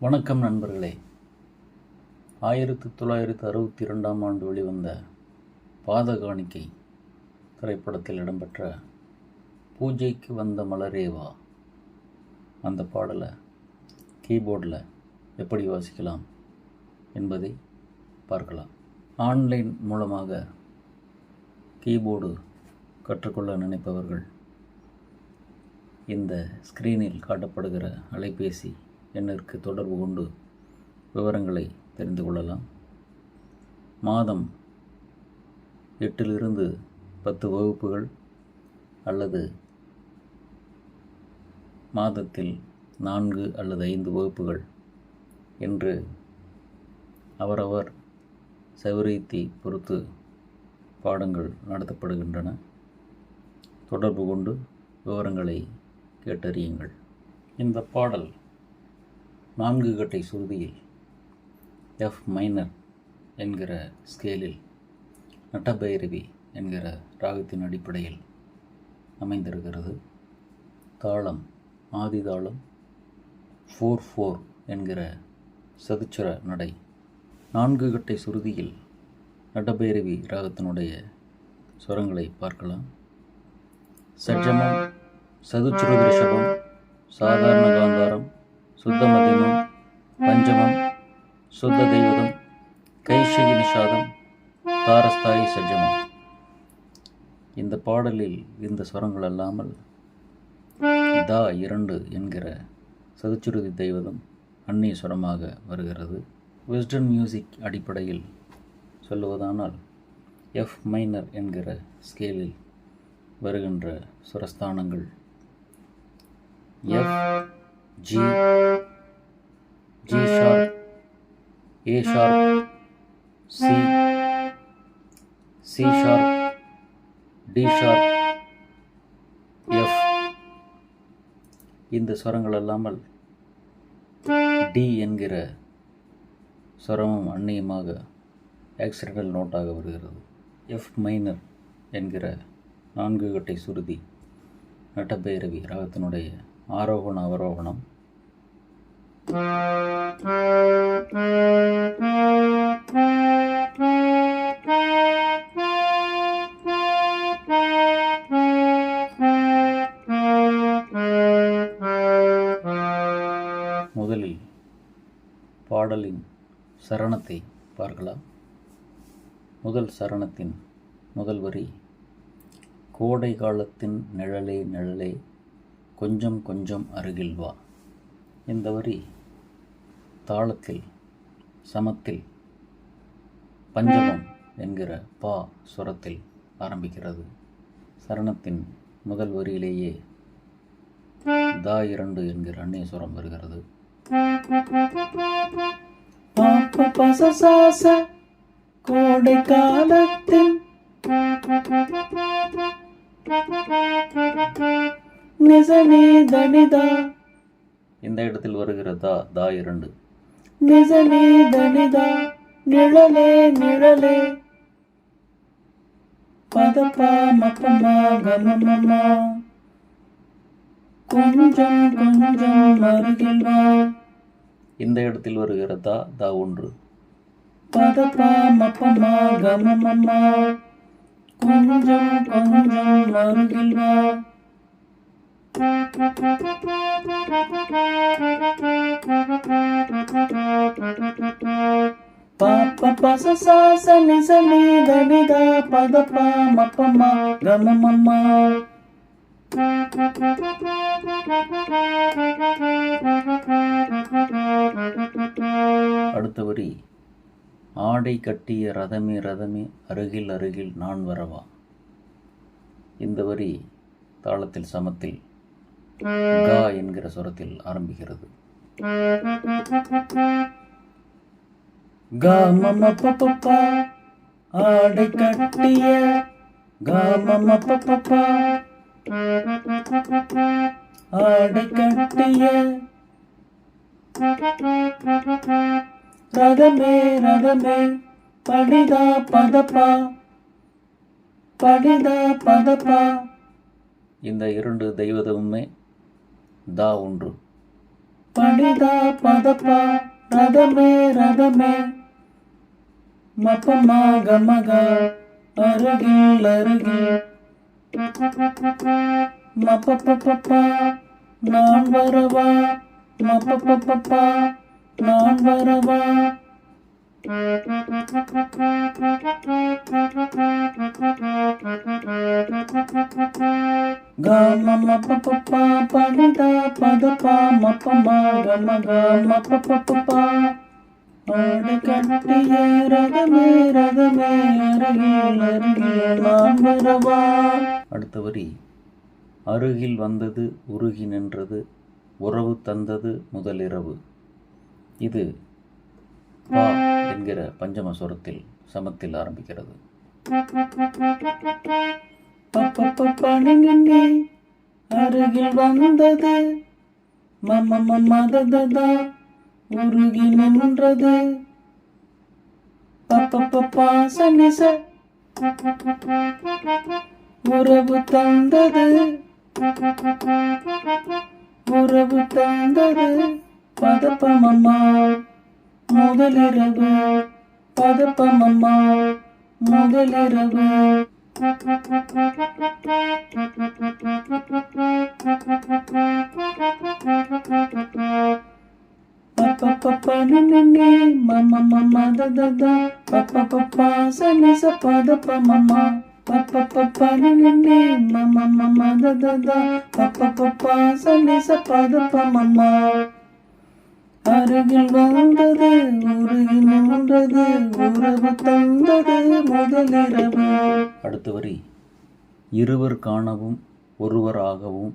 வணக்கம் நண்பர்களே. 1962 ஆண்டு வெளிவந்த பாதகாணிக்கை திரைப்படத்தில் இடம்பெற்ற பூஜைக்கு வந்த மலரேவா அந்த பாடலை கீபோர்டில் எப்படி வாசிக்கலாம் என்பதை பார்க்கலாம். ஆன்லைன் மூலமாக கீபோர்டு கற்றுக்கொள்ள நினைப்பவர்கள் இந்த ஸ்க்ரீனில் காட்டப்படுகிற அலைபேசி எண்ணிற்கு தொடர்பு கொண்டு விவரங்களை தெரிந்து கொள்ளலாம். மாதம் 8 to 10 வகுப்புகள் அல்லது மாதத்தில் 4 அல்லது 5 வகுப்புகள் என்று அவரவர் சௌகரியத்தை பொறுத்து பாடங்கள் நடத்தப்படுகின்றன. தொடர்பு கொண்டு விவரங்களை கேட்டறியுங்கள். இந்த பாடல் 4 கட்டை சுருதியில் எஃப் மைனர் என்கிற ஸ்கேலில் நட்டபைரவி என்கிற ராகத்தின் அடிப்படையில் அமைந்திருக்கிறது. தாளம் ஆதிதாளம் 4/4 என்கிற சதுச்சர நடை. 4 கட்டை சுருதியில் நட்டபைரவி ராகத்தினுடைய ஸ்வரங்களை பார்க்கலாம். சட்ஜமம், சதுச்சுர ரிஷபம், சாதாரண காந்தாரம், சுத்த மத்தியமம், பஞ்சமம், சுத்த தெய்வதம், கைஷிகி நிஷாதம், தாரஸ்தாயி சஜ்ஜமம். இந்த பாடலில் இந்த ஸ்வரங்கள் அல்லாமல் தா 2 என்கிற சதுச்சுருதி தெய்வதம் அந்நிய ஸ்வரமாக வருகிறது. வெஸ்டர்ன் மியூசிக் அடிப்படையில் சொல்லுவதானால் எஃப் மைனர் என்கிற ஸ்கேலில் வருகின்ற சுரஸ்தானங்கள் F, G, G sharp, A sharp, C, C sharp, D sharp, F. இந்த ஸ்வரங்கள் அல்லாமல் டி என்கிற ஸ்வரமும் அந்நியமாக ஆக்சிடென்டல் நோட்டாக வருகிறது. எஃப் மைனர் என்கிற 4 கட்டை சுருதி நட்டபைரவி ராகத்தினுடைய ஆரோகண அவரோகணம். முதலில் பாடலின் சரணத்தை பார்க்கலாம். முதல் சரணத்தின் முதல் வரி, கோடை காலத்தின் நிழலே நிழலே கொஞ்சம் கொஞ்சம் அருகில் வா. இந்த வரி தாளத்தில் சமத்தில் பஞ்சமம் என்கிற பா சுரத்தில் ஆரம்பிக்கிறது. சரணத்தின் முதல் வரியிலேயே தா 2 என்கிற அந்நிய சுரம் வருகிறது. கோடை காலத்தின் நிசனே தனிதா. இந்த இடத்தில் வருகிற தா 2. நிசனே தனிதா நிழலே நிழலே பதப்பா மப்பமா கமமமா கொஞ்சம் கொஞ்சம் அருகில் வா. இந்த இடத்தில் வருகிற தா 1. பதப்பா மப்பமா கமமமா கொஞ்சம் கொஞ்சம் அருகில் வா. பாப்ப பச சாச நிசனி தனிதா பதப்பா மப்பமா கமமமா. அடுத்த வரி, ஆடை கட்டிய ரதமே ரதமே அருகில் அருகில் நான் வரவா. இந்த வரி தாளத்தில் சமத்தில் கா என்கிற சுரத்தில் ஆரம்பிக்கிறது. கா மம பப்பா ஆடை கட்டிய கா மம பப்பா ஆடை கட்டிய ரதமே ரதமே படிதா பதப்பா படிதா பதப்பா. இந்த 2 தெய்வதமுமே தா 1. பனிதா பதப்பா ரதமே ரதமே மப்பமா கமகா அருகில் அருகில் மப்பப்பப்பா நான் வரவா மப்பப்பப்பா நான் வரவா கம மப்பப்பப்பா பனிதா பதப்பா மப்பமா கமகா மப்பப்பப்பா ஆடு கட்டிய ரதமே ரதமே அருகில் அருகில் நான் வரவா. அடுத்த வரி அருகில் வந்தது உருகி நின்றது உறவு தந்தது முதலிரவு. இது பா என்கிற பஞ்சம சுரத்தில் சமத்தில் ஆரம்பிக்கிறது. பனிங்கண்ணி அருகில் வந்தது மததா உருகி நின்றது சனிச உறவு தந்தது உறவு தந்தது பதப்பமம்மா முதலிரவு பதப்பமம்மா முதலிரவு. பனின்னி மததா சனிச பதப்பமம்மா பனின்னி மததா சனிச பதப்பமம்மா அருகில் வந்தது உருகி நின்றது உறவு தந்தது முதலிரவு. அடுத்த வரி இருவர் காணவும் ஒருவராகவும்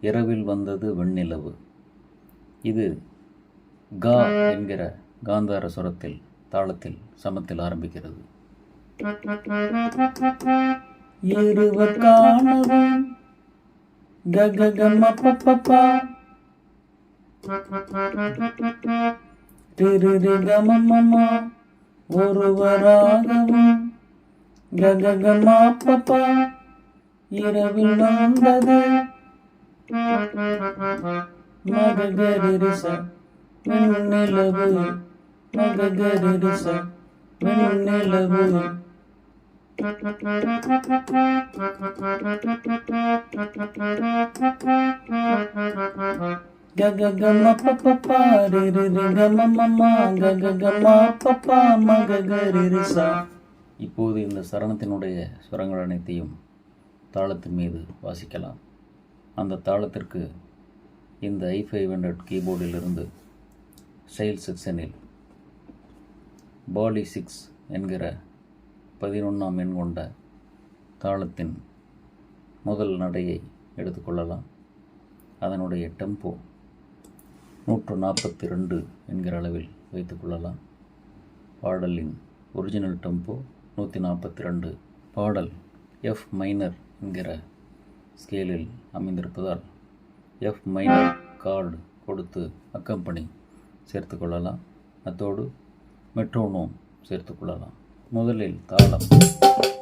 இரவில் வந்தது வெண்ணிலவு. இது கா என்கிற காந்தார சுரத்தில் தாளத்தில் சமத்தில் ஆரம்பிக்கிறது. இருவர் காணவும் கமப்பப்பா கமமமா ஒருவராகவும் கமப்பப்பா இரவில் வந்தது மகரிச வெண்ணிலவு மகரிச வெண்ணிலவு. இப்போது இந்த சரணத்தினுடைய ஸ்வரங்கள் அனைத்தையும் தாளத்தின் மீது வாசிக்கலாம். அந்த தாளத்திற்கு இந்த i500 கீபோர்டிலிருந்து ஸ்டைல் செக்ஷனில் பாலி 6 என்கிற 11ஆம் எண் கொண்ட தாளத்தின் முதல் நடையை எடுத்துக்கொள்ளலாம். அதனுடைய டெம்போ 142 என்கிற அளவில் வைத்துக்கொள்ளலாம். பாடலின் ஒரிஜினல் டெம்போ 142. பாடல் எஃப் மைனர் என்கிற ஸ்கேலில் அமைந்திருப்பதால் எஃப் மைனர் கார்டு கொடுத்து அக்கம்பனி சேர்த்து கொள்ளலாம். அத்தோடு மெட்ரோனோம் சேர்த்து கொள்ளலாம். முதலில் தாளம்,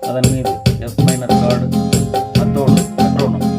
அதன் மீது எஃப் மைனர் கார்டு, அத்தோடு மெட்ரோனோம்.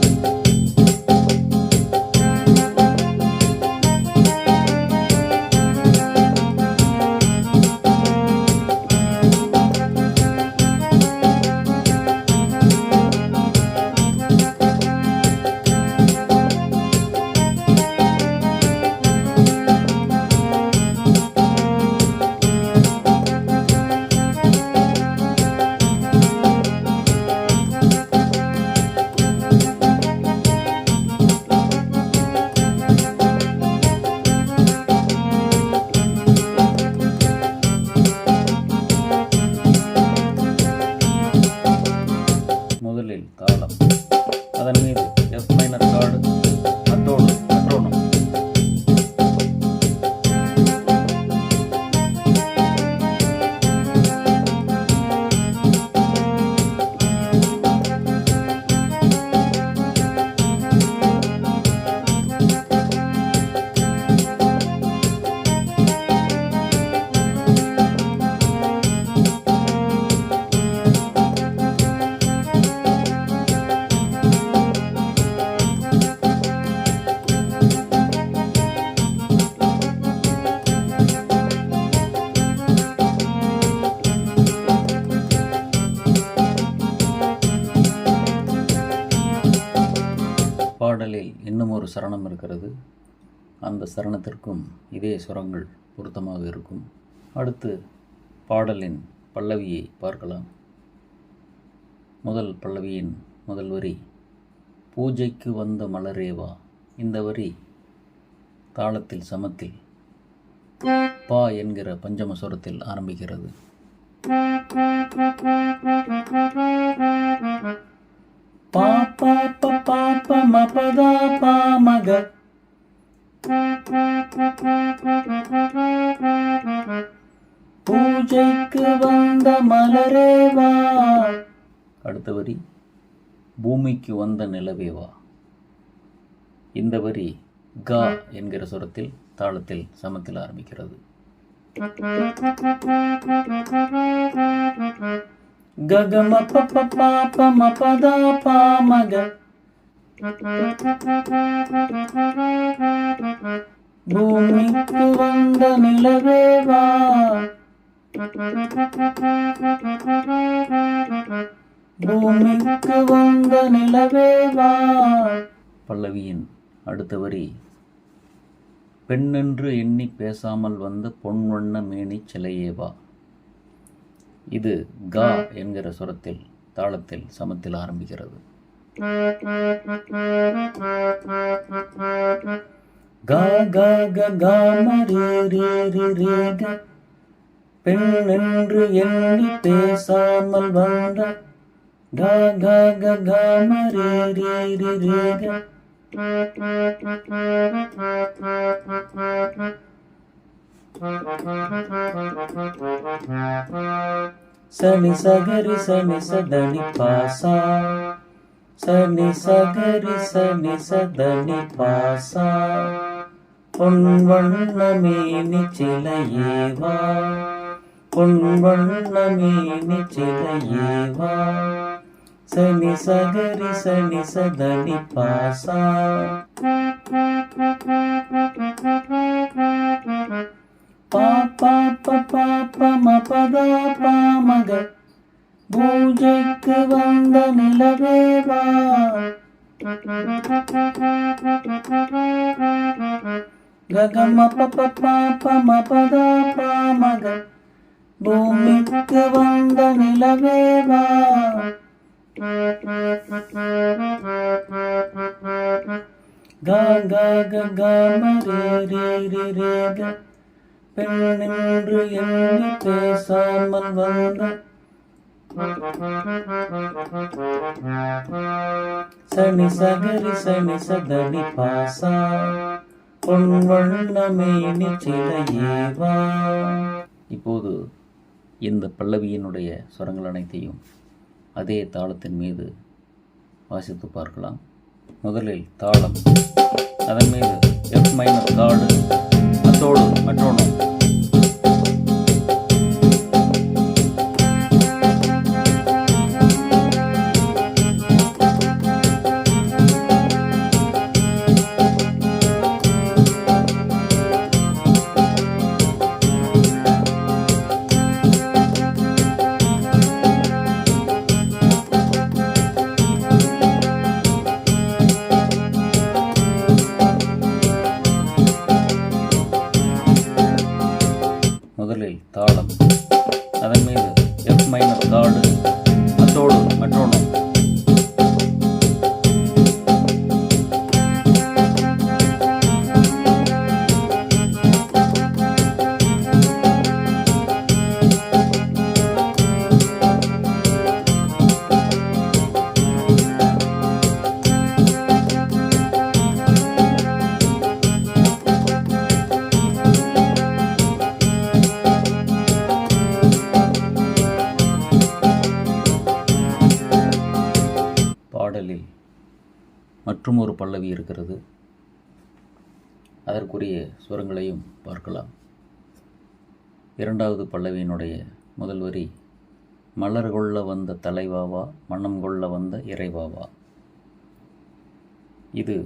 சரணம் இருக்கிறது. அந்த சரணத்திற்கும் இதே சுரங்கள் பொருத்தமாக இருக்கும். அடுத்து பாடலின் பல்லவியை பார்க்கலாம். முதல் பல்லவியின் முதல் வரி பூஜைக்கு வந்த மலரேவா. இந்த வரி தாளத்தில் சமத்தில் பா என்கிற பஞ்சம சுரத்தில் ஆரம்பிக்கிறது. பா பா ப பா ப ம ப த ப ம க. பூஜைக்கு வந்த மலரேவா. அடுத்த வரி பூமிக்கு வந்த நிலவேவா. இந்த வரி கா என்கிற சுரத்தில் தாளத்தில் சமத்தில் ஆரம்பிக்கிறது. க க ம ப ப பா ப ம ப த ப ம க. பூமிக்கு வந்த நிலவேவா. பூமிக்கு வந்த நிலவேவா. பல்லவியின் அடுத்த வரி பெண்ணென்று எண்ணி பேசாமல் வந்த பொன்வண்ண மேனி சிலையேவா. இது கா என்கிற சுரத்தில் தாளத்தில் சமத்தில் ஆரம்பிக்கிறது. க க க க ம ரே ரே ரே ரே க. பெண்ணென்று எண்ணி பேசாமல் வந்த க க க க ம ரே ரே ரே ரே க. சனி சகரி சனி சதனி பாசா. சனி சகரி சனி சதனி பாசா. பொன்வண்ண மேனி சிலையேவா. பொன்வண்ண மேனி சிலையேவா. சனி சகரி சனி சதனி பாசா. பா பா ப பா ப ம ப த ப ம க. பூஜைக்கு வந்த நிலவேவா. க க ம ப ப பா ப ம ப த ப ம க. பூமிக்கு வந்த நிலவேவா. க க க க ம ரே ரே ரே ரே க. பெண்ணென்று எண்ணி பேசாமல் வந்த சனி சகரி சனி சதனி பாசா. பொன்வண்ண மேனி சிலையேவா. இப்போது இந்த பல்லவியினுடைய சுரங்கள் அனைத்தையும் அதே தாளத்தின் மீது வாசித்து பார்க்கலாம். முதலில் தாளம், அதன் மீது எஃப் மைனர் கார்டு, அத்தோடு மெட்ரோனம். முதலில் தாளம், அதன் மீது எஃப் மைனர் கார்டு, அத்தோடு மெட்ரோனம். பாடலில் மற்றும் ஒரு பல்லவி இருக்கிறது. அதற்குரிய சுரங்களையும் பார்க்கலாம். இரண்டாவது பல்லவியினுடைய முதல் வரி மலர் கொள்ள வந்த தலைவாவா, மனம் கொள்ள வந்த இறைவாவா. இது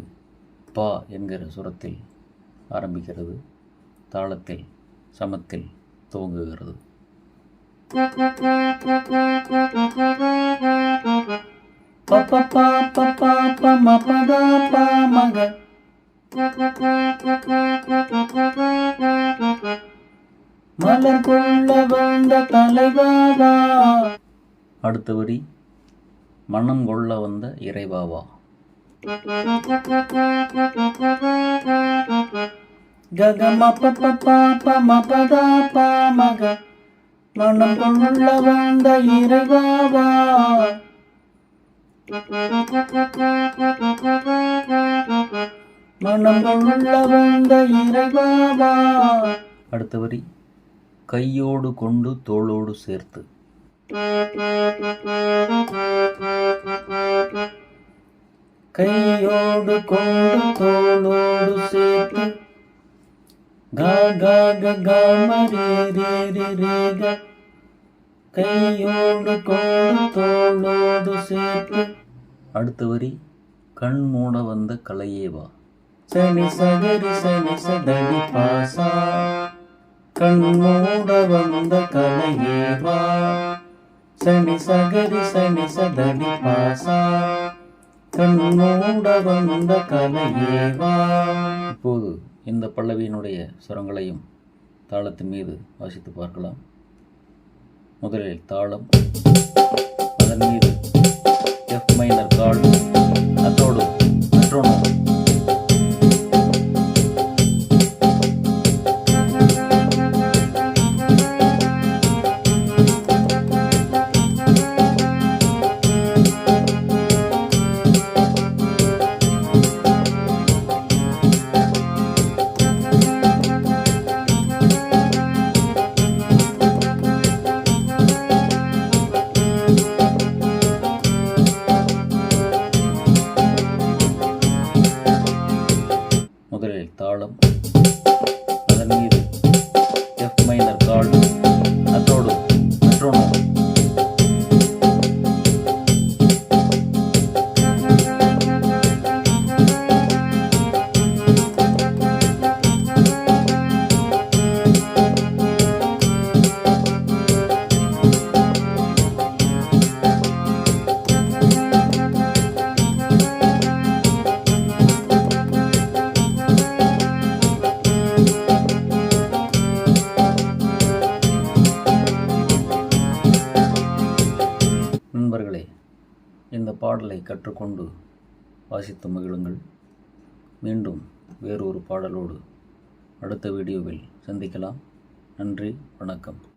பா என்கிற சுரத்தில் ஆரம்பிக்கிறது. தாளத்தில் சமத்தில் துவங்குகிறது. ப ப ப ப ப ப ம ப த ப ம க. மலர் கொள்ள வந்த தலைவாவா. அடுத்த வரி மனம் கொள்ள வந்த இறைவாவா. ககம பப்ப மபதா பாமக மனம் கொள்ள வந்த இறைவாவா. மனம் கொள்ள வந்த இறைவாவா. அடுத்த வரி கையோடு கொண்டு தோளோடு சேர்த்து. கையோடு கொண்டு தோளோடு சேர்த்து. க க க க மரி ரே ரே ரே க. கையோடு கொண்டு தோளோடு சேர்த்து. அடுத்த வரி கண் மூட வந்த கலையேவா. சனி சகரி சனி சதனி பாசா. கண் மூட வந்த கலையேவா. சனி சகரி சனி சதனி பாசா. கண் மூட வந்த கலையேவா. இப்போது இந்த பல்லவியினுடைய சுரங்களையும் தாளத்தின் மீது வாசித்து பார்க்கலாம். முதலில் தாளம், அதன் மீது எஃப் மைனர் கார்டு, அதோடு மெட்ரோனோம். முதலில் தாளம், அதன் மீது எஃப் மைனர் கார்டு, அதோடு மெட்ரோனோம். நண்பர்களே, இந்த பாடலை கற்றுக்கொண்டு வாசித்து மகிழுங்கள். மீண்டும் வேறொரு பாடலோடு அடுத்த வீடியோவில் சந்திக்கலாம். நன்றி, வணக்கம்.